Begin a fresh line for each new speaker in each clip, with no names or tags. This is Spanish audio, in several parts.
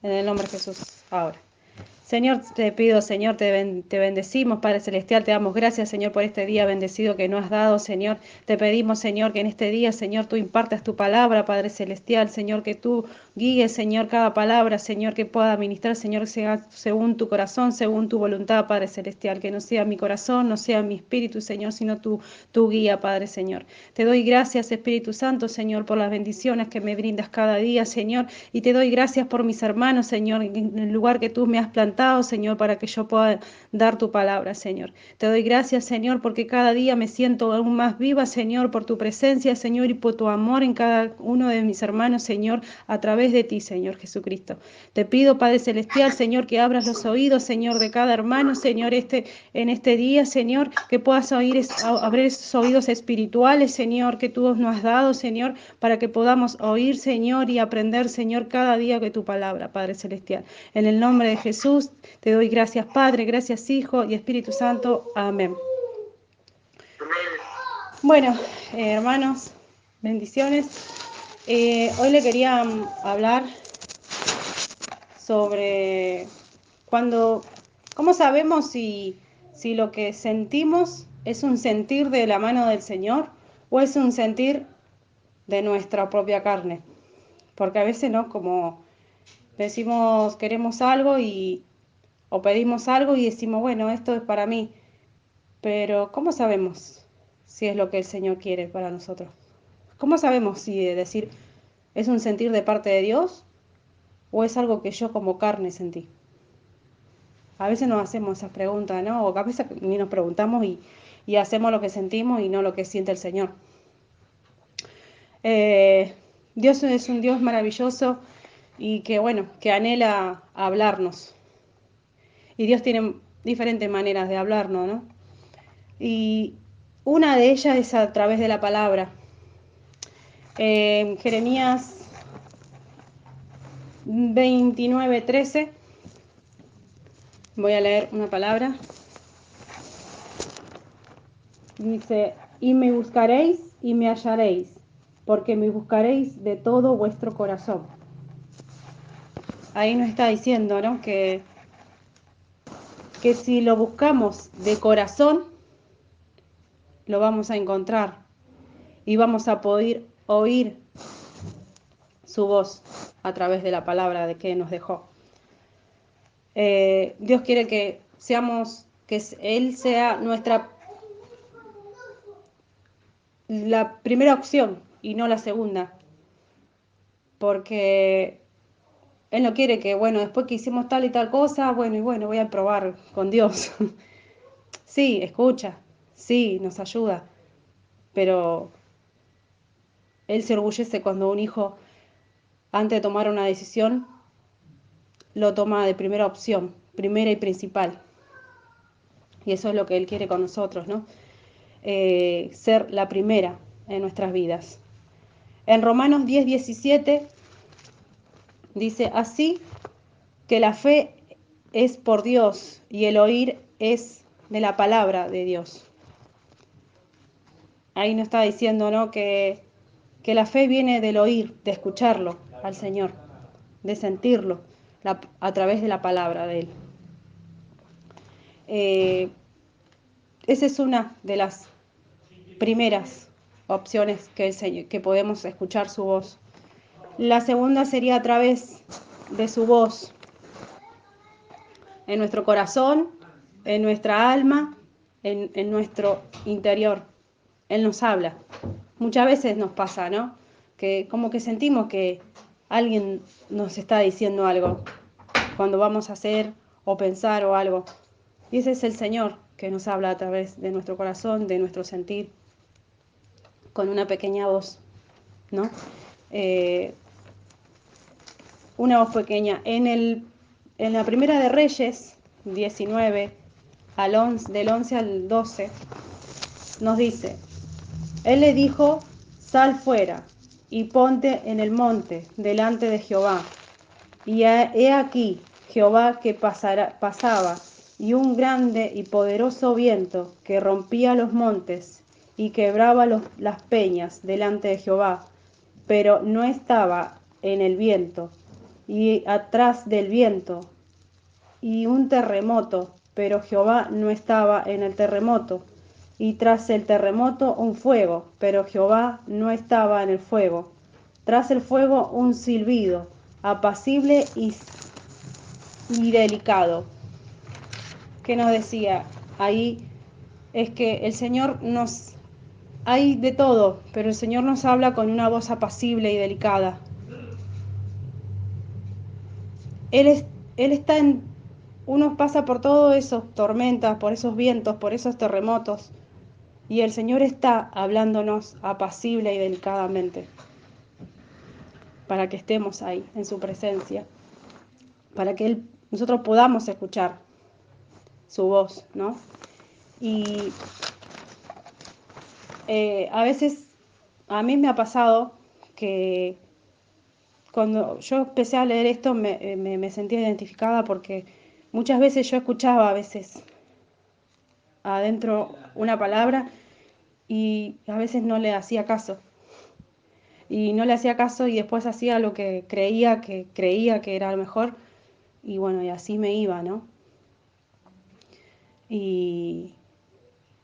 En el nombre de Jesús, ahora. Señor, te pido, Señor, te bendecimos, Padre Celestial, te damos gracias, Señor, por este día bendecido que nos has dado, Señor. Te pedimos, Señor, que en este día, Señor, tú impartas tu palabra, Padre Celestial, Señor, que tú guíes, Señor, cada palabra, Señor, que pueda ministrar, Señor, sea según tu corazón, según tu voluntad, Padre Celestial, que no sea mi corazón, no sea mi espíritu, Señor, sino tu guía, Padre, Señor. Te doy gracias, Espíritu Santo, Señor, por las bendiciones que me brindas cada día, Señor, y te doy gracias por mis hermanos, Señor, en el lugar que tú me has plantado, Señor, para que yo pueda dar tu palabra, Señor. Te doy gracias, Señor, porque cada día me siento aún más viva, Señor, por tu presencia, Señor, y por tu amor en cada uno de mis hermanos, Señor, a través de ti, Señor Jesucristo. Te pido, Padre Celestial, Señor, que abras los oídos, Señor, de cada hermano, Señor, en este día, Señor, que puedas abrir esos oídos espirituales, Señor, que tú nos has dado, Señor, para que podamos oír, Señor, y aprender, Señor, cada día de tu palabra, Padre Celestial. En el nombre de Jesús, te doy gracias, Padre, gracias, Hijo y Espíritu Santo. Amén. Bueno, hermanos, bendiciones. Hoy le quería hablar sobre cómo sabemos si lo que sentimos es un sentir de la mano del Señor o es un sentir de nuestra propia carne. Porque a veces, ¿no? Como decimos, queremos algo o pedimos algo y decimos, bueno, esto es para mí. Pero ¿cómo sabemos si es lo que el Señor quiere para nosotros? ¿Cómo sabemos si decir es un sentir de parte de Dios o es algo que yo como carne sentí? A veces nos hacemos esas preguntas, ¿no? O a veces ni nos preguntamos y hacemos lo que sentimos y no lo que siente el Señor. Dios es un Dios maravilloso y que anhela hablarnos. Y Dios tiene diferentes maneras de hablarnos, ¿no? Y una de ellas es a través de la palabra. Jeremías 29:13, voy a leer una palabra. Dice, y me buscaréis y me hallaréis, porque me buscaréis de todo vuestro corazón. Ahí nos está diciendo, ¿no? Que si lo buscamos de corazón, lo vamos a encontrar y vamos a poder oír su voz a través de la palabra de que nos dejó. Dios quiere que Él sea la primera opción y no la segunda, porque Él no quiere que, después que hicimos tal y tal cosa, voy a probar con Dios. Sí, escucha, sí, nos ayuda, pero Él se orgullece cuando un hijo, antes de tomar una decisión, lo toma de primera opción, primera y principal. Y eso es lo que Él quiere con nosotros, ¿no? Ser la primera en nuestras vidas. En Romanos 10:17 dice, así que la fe es por Dios y el oír es de la palabra de Dios. Ahí nos está diciendo, ¿no? Que la fe viene del oír, de escucharlo al Señor, de sentirlo a través de la palabra de Él. Esa es una de las primeras opciones que podemos escuchar su voz. La segunda sería a través de su voz, en nuestro corazón, en nuestra alma, en nuestro interior. Él nos habla. Muchas veces nos pasa, ¿no? Que como que sentimos que alguien nos está diciendo algo cuando vamos a hacer o pensar o algo. Y ese es el Señor que nos habla a través de nuestro corazón, de nuestro sentir, con una pequeña voz, ¿no? Una voz pequeña. En la primera de Reyes, 19, del 11 al 12, nos dice, Él le dijo, sal fuera y ponte en el monte delante de Jehová. Y he aquí Jehová que pasaba, y un grande y poderoso viento que rompía los montes y quebraba las peñas delante de Jehová, pero no estaba en el viento, y atrás del viento, y un terremoto, pero Jehová no estaba en el terremoto, y tras el terremoto un fuego, pero Jehová no estaba en el fuego, tras el fuego un silbido, apacible y delicado. ¿Qué nos decía? Ahí es que el Señor nos... Hay de todo, pero el Señor nos habla con una voz apacible y delicada. Él está en... Uno pasa por todas esas tormentas, por esos vientos, por esos terremotos, y el Señor está hablándonos apacible y delicadamente, para que estemos ahí, en su presencia, para que nosotros podamos escuchar su voz, ¿no? Y a veces a mí me ha pasado que cuando yo empecé a leer esto me sentía identificada porque muchas veces yo escuchaba a veces adentro una palabra y a veces no le hacía caso. Y no le hacía caso y después hacía lo que creía que era lo mejor y bueno, y así me iba, ¿no? Y,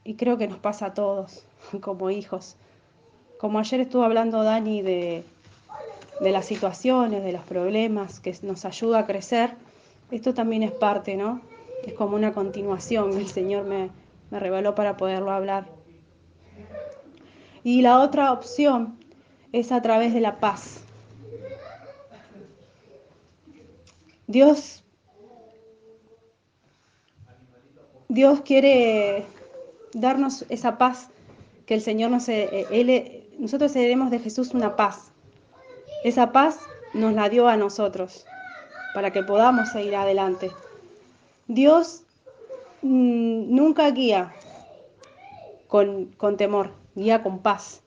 y creo que nos pasa a todos como hijos. Como ayer estuvo hablando Dani de las situaciones, de los problemas, que nos ayuda a crecer, esto también es parte, ¿no? Es como una continuación, el Señor me reveló para poderlo hablar. Y la otra opción es a través de la paz. Dios quiere darnos esa paz que el Señor nosotros heredemos de Jesús una paz. Esa paz nos la dio a nosotros para que podamos seguir adelante. Dios nunca guía con temor, guía con paz.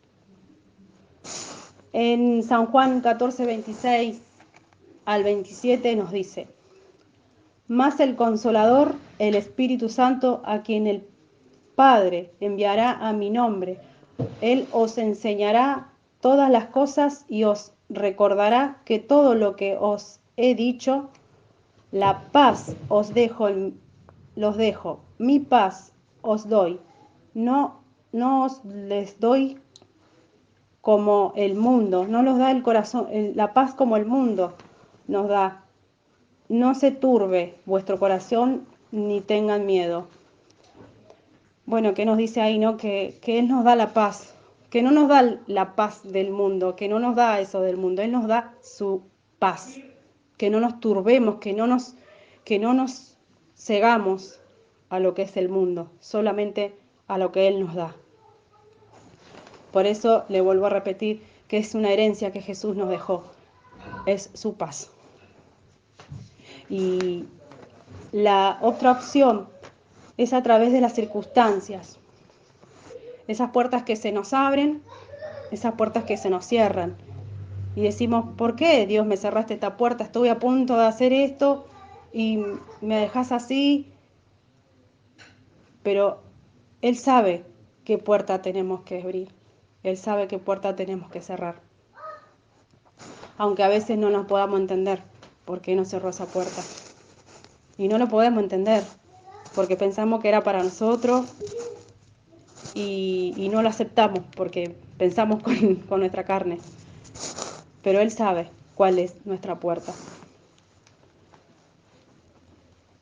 En San Juan 14, 26 al 27 nos dice: Mas el Consolador, el Espíritu Santo, a quien el Padre enviará a mi nombre, Él os enseñará todas las cosas y os recordará que todo lo que os he dicho. La paz los dejo, mi paz os doy. No os les doy como el mundo, no los da el corazón, la paz como el mundo nos da. No se turbe vuestro corazón ni tengan miedo. Bueno, ¿qué nos dice ahí, no? Que Él nos da la paz, que no nos da la paz del mundo, que no nos da eso del mundo, Él nos da su paz, que no nos turbemos, que no nos cegamos a lo que es el mundo, solamente a lo que Él nos da. Por eso le vuelvo a repetir que es una herencia que Jesús nos dejó, es su paz. Y la otra opción es a través de las circunstancias, esas puertas que se nos abren, esas puertas que se nos cierran. Y decimos, ¿por qué Dios me cerraste esta puerta? Estuve a punto de hacer esto y me dejas así. Pero Él sabe qué puerta tenemos que abrir. Él sabe qué puerta tenemos que cerrar. Aunque a veces no nos podamos entender por qué nos cerró esa puerta. Y no lo podemos entender porque pensamos que era para nosotros y no lo aceptamos porque pensamos con nuestra carne. Pero Él sabe cuál es nuestra puerta.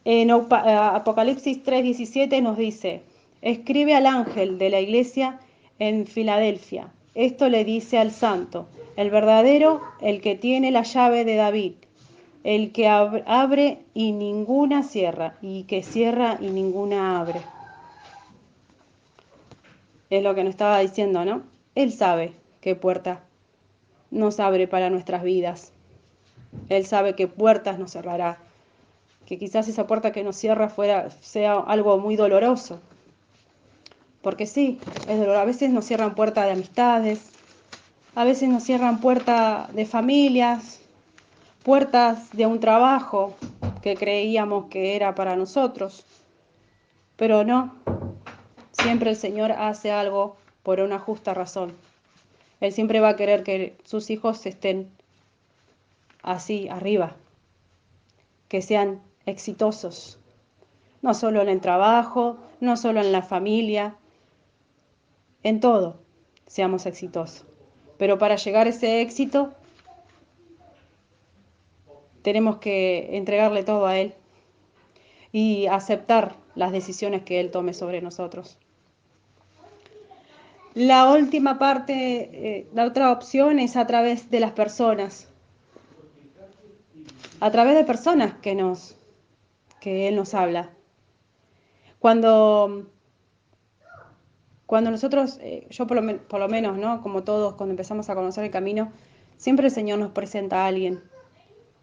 En Apocalipsis 3:17 nos dice: escribe al ángel de la iglesia en Filadelfia. Esto le dice al santo, el verdadero, el que tiene la llave de David, el que abre y ninguna cierra, y que cierra y ninguna abre. Es lo que nos estaba diciendo, ¿no? Él sabe qué puerta nos abre para nuestras vidas. Él sabe qué puertas nos cerrará. Que quizás esa puerta que nos cierra sea algo muy doloroso. Porque sí, es doloroso. A veces nos cierran puertas de amistades, a veces nos cierran puertas de familias, puertas de un trabajo que creíamos que era para nosotros. Pero no, siempre el Señor hace algo por una justa razón. Él siempre va a querer que sus hijos estén así, arriba, que sean exitosos, no solo en el trabajo, no solo en la familia, en todo seamos exitosos. Pero para llegar a ese éxito tenemos que entregarle todo a Él y aceptar las decisiones que Él tome sobre nosotros. La última parte, la otra opción es a través de las personas, a través de personas que Él nos habla. Cuando nosotros, yo por lo menos, ¿no? Como todos, cuando empezamos a conocer el camino, siempre el Señor nos presenta a alguien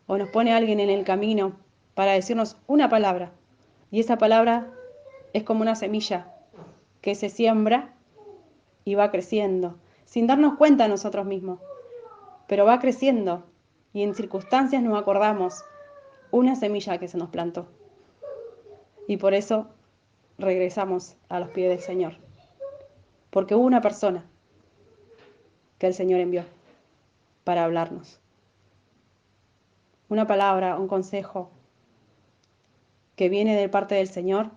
o nos pone a alguien en el camino para decirnos una palabra. Y esa palabra es como una semilla que se siembra y va creciendo, sin darnos cuenta nosotros mismos, pero va creciendo y en circunstancias nos acordamos una semilla que se nos plantó. Y por eso regresamos a los pies del Señor, porque hubo una persona que el Señor envió para hablarnos. Una palabra, un consejo que viene de parte del Señor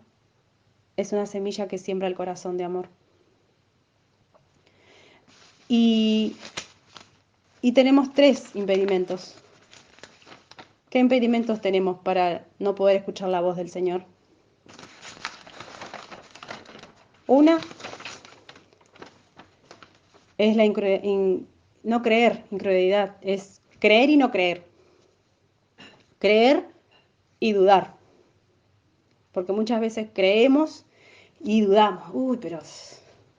es una semilla que siembra el corazón de amor. Y tenemos 3 impedimentos. ¿Qué impedimentos tenemos para no poder escuchar la voz del Señor? Una es no creer, incredulidad. Es creer y no creer. Creer y dudar. Porque muchas veces creemos y dudamos. Uy, pero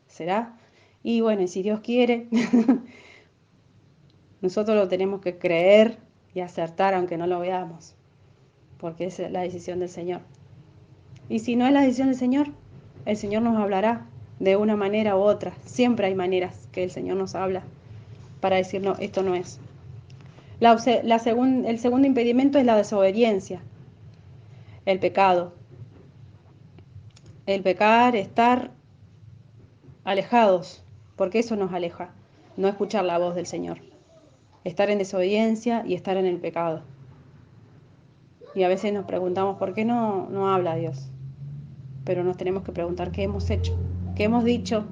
¿será? Y bueno, y si Dios quiere, nosotros lo tenemos que creer y acertar aunque no lo veamos. Porque es la decisión del Señor. Y si no es la decisión del Señor, el Señor nos hablará de una manera u otra. Siempre hay maneras que el Señor nos habla para decirnos esto no es. El segundo impedimento es la desobediencia, el pecado. El pecar, estar alejados, porque eso nos aleja, no escuchar la voz del Señor. Estar en desobediencia y estar en el pecado. Y a veces nos preguntamos por qué no habla Dios. Pero nos tenemos que preguntar qué hemos hecho, qué hemos dicho,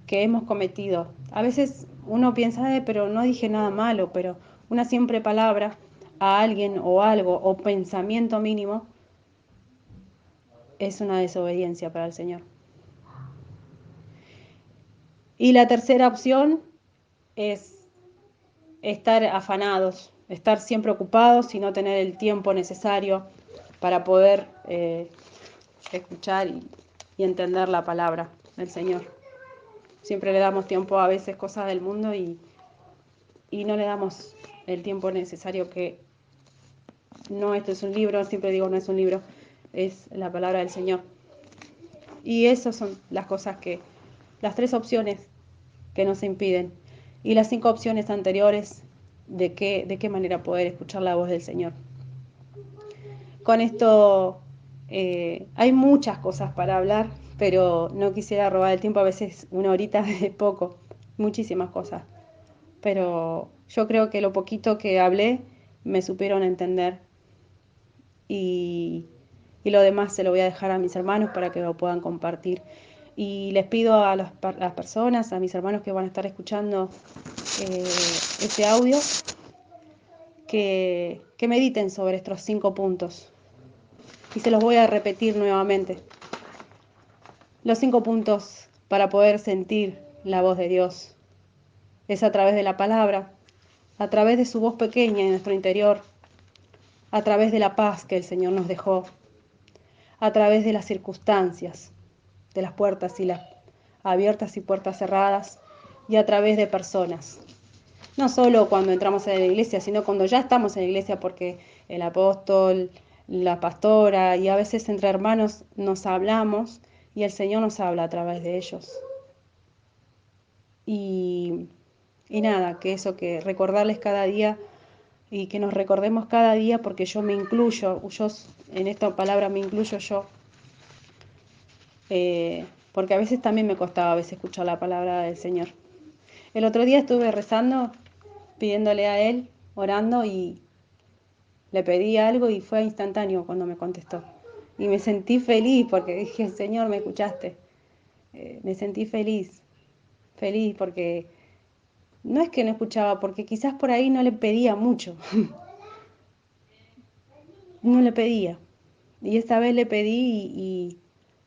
qué hemos cometido. A veces uno piensa, pero no dije nada malo, pero una simple palabra a alguien o algo o pensamiento mínimo es una desobediencia para el Señor. Y la tercera opción es estar afanados, estar siempre ocupados y no tener el tiempo necesario para poder escuchar y entender la palabra del Señor. Siempre le damos tiempo a veces cosas del mundo y no le damos el tiempo necesario que no, esto es un libro, siempre digo no es un libro, es la palabra del Señor. Y esas son las cosas las 3 opciones que nos impiden. Y las 5 opciones anteriores de qué manera poder escuchar la voz del Señor. Con esto hay muchas cosas para hablar, pero no quisiera robar el tiempo, a veces una horita es poco, muchísimas cosas. Pero yo creo que lo poquito que hablé me supieron entender y lo demás se lo voy a dejar a mis hermanos para que lo puedan compartir. Y les pido a las personas, a mis hermanos que van a estar escuchando este audio, que mediten sobre estos 5 puntos. Y se los voy a repetir nuevamente. Los 5 puntos para poder sentir la voz de Dios. Es a través de la palabra, a través de su voz pequeña en nuestro interior, a través de la paz que el Señor nos dejó, a través de las circunstancias, de las puertas y las abiertas y puertas cerradas, y a través de personas. No solo cuando entramos en la iglesia, sino cuando ya estamos en la iglesia, porque el apóstol, la pastora y a veces entre hermanos nos hablamos y el Señor nos habla a través de ellos. Y nada, que recordarles cada día y que nos recordemos cada día, porque yo me incluyo, yo en esta palabra me incluyo yo, porque a veces también me costaba escuchar la palabra del Señor. El otro día estuve rezando, pidiéndole a Él, orando y Le pedí algo y fue instantáneo cuando me contestó. Y me sentí feliz porque dije, Señor, me escuchaste. Me sentí feliz, feliz porque no es que no escuchaba, porque quizás por ahí no le pedía mucho, no le pedía. Y esta vez le pedí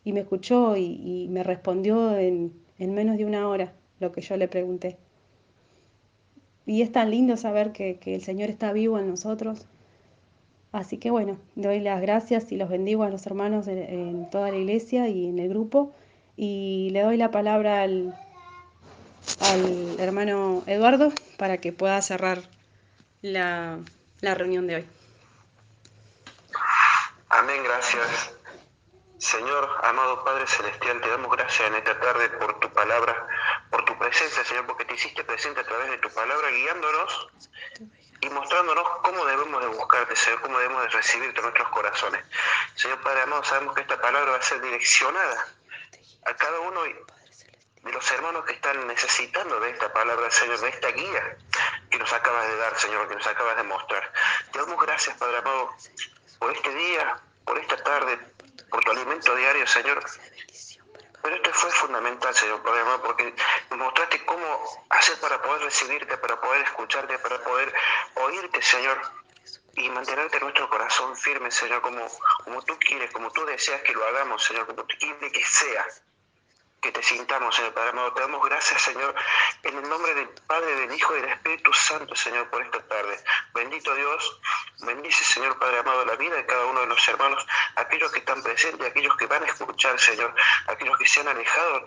y me escuchó y me respondió en menos de una hora lo que yo le pregunté. Y es tan lindo saber que el Señor está vivo en nosotros. Así que bueno, doy las gracias y los bendigo a los hermanos en toda la iglesia y en el grupo. Y le doy la palabra al hermano Eduardo para que pueda cerrar la reunión de hoy.
Amén, gracias. Señor, amado Padre Celestial, te damos gracias en esta tarde por tu palabra, por tu presencia, Señor, porque te hiciste presente a través de tu palabra, guiándonos y mostrándonos cómo debemos de buscarte, Señor, cómo debemos de recibirte en nuestros corazones. Señor Padre amado, sabemos que esta palabra va a ser direccionada a cada uno de los hermanos que están necesitando de esta palabra, Señor, de esta guía que nos acabas de dar, Señor, que nos acabas de mostrar. Te damos gracias, Padre amado, por este día, por esta tarde, por tu alimento diario, Señor. Pero esto fue fundamental, Señor, Padre amado, porque nos mostraste cómo hacer para poder recibirte, para poder escucharte, para poder oírte, Señor, y mantenerte en nuestro corazón firme, Señor, como tú quieres, como tú deseas que lo hagamos, Señor, como tú quieres que sea. Que te sintamos, Señor Padre amado. Te damos gracias, Señor, en el nombre del Padre, del Hijo y del Espíritu Santo, Señor, por esta tarde. Bendito Dios, bendice, Señor Padre amado, la vida de cada uno de los hermanos, aquellos que están presentes, aquellos que van a escuchar, Señor, aquellos que se han alejado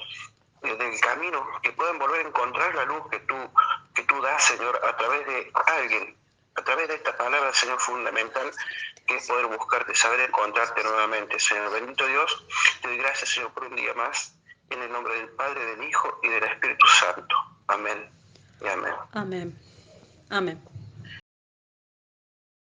del camino, que puedan volver a encontrar la luz que tú das, Señor, a través de alguien, a través de esta palabra, Señor, fundamental, que es poder buscarte, saber encontrarte nuevamente, Señor. Bendito Dios, te doy gracias, Señor, por un día más. En el nombre del Padre, del Hijo y del Espíritu Santo. Amén y amén.
Amén. Amén.